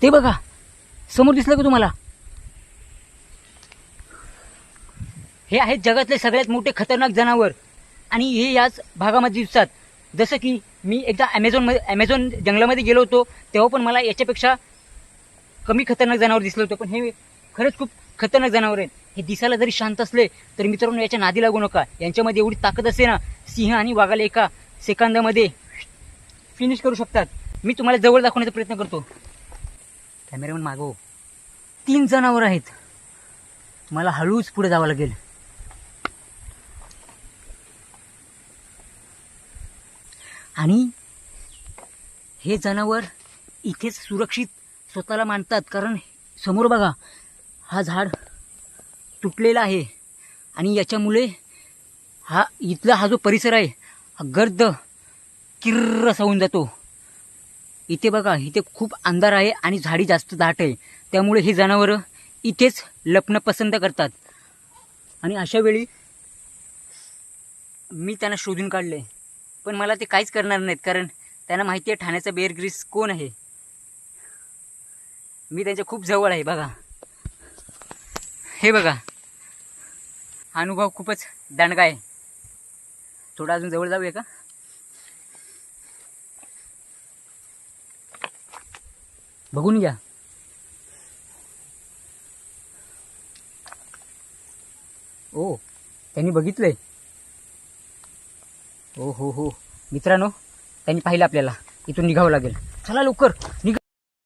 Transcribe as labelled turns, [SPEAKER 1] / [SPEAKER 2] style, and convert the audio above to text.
[SPEAKER 1] ते बघा, समोर दिसलं का तुम्हाला? हे आहेत जगातले सगळ्यात मोठे खतरनाक जनावर आणि हे याच भागामध्ये दिसतात. जसं की मी एकदा ॲमेझॉन जंगलामध्ये गेलो होतो, तेव्हा पण मला याच्यापेक्षा कमी खतरनाक जनावर दिसलं होतं. पण हे खरंच खूप खतरनाक जनावर आहेत. हे दिसायला जरी शांत असले तरी मित्रांनो याच्या नादी लागू नका. यांच्यामध्ये एवढी ताकद असते ना, सिंह आणि वाघाला एका सेकंदामध्ये फिनिश करू शकतात. मी तुम्हाला जवळ दाखवण्याचा प्रयत्न करतो. कॅमेरामन मागव. 3 जनावर आहेत. मला हळूच पुढे जावं लागेल. आणि हे जनावर इथेच सुरक्षित स्वतःला मानतात, कारण समोर बघा, हा झाड तुटलेला आहे आणि याच्यामुळे इथला हा जो परिसर आहे हा गर्द किर्र असा होऊन जातो. इथे बघा, इथे खूप अंधार आहे आणि झाडी जास्त दाट आहे, त्यामुळे हे जनावरं इथेच लपणं पसंत करतात. आणि अशा वेळी मी त्यांना शोधून काढले, पण मला ते काहीच करणार नाहीत, कारण त्यांना माहिती आहे ठाण्याचा बेअर ग्रिल्स कोण आहे. मी त्यांच्या खूप जवळ आहे. बघा, हे बघा, हा अनुभव खूपच दांडगा आहे. थोडा अजून जवळ जाऊया का? बघून घ्या. ओ, त्यांनी बघितलंय. हो हो हो मित्रांनो, त्यांनी पाहिलं आपल्याला. इथून निघावं लागेल. चला लवकर निघा.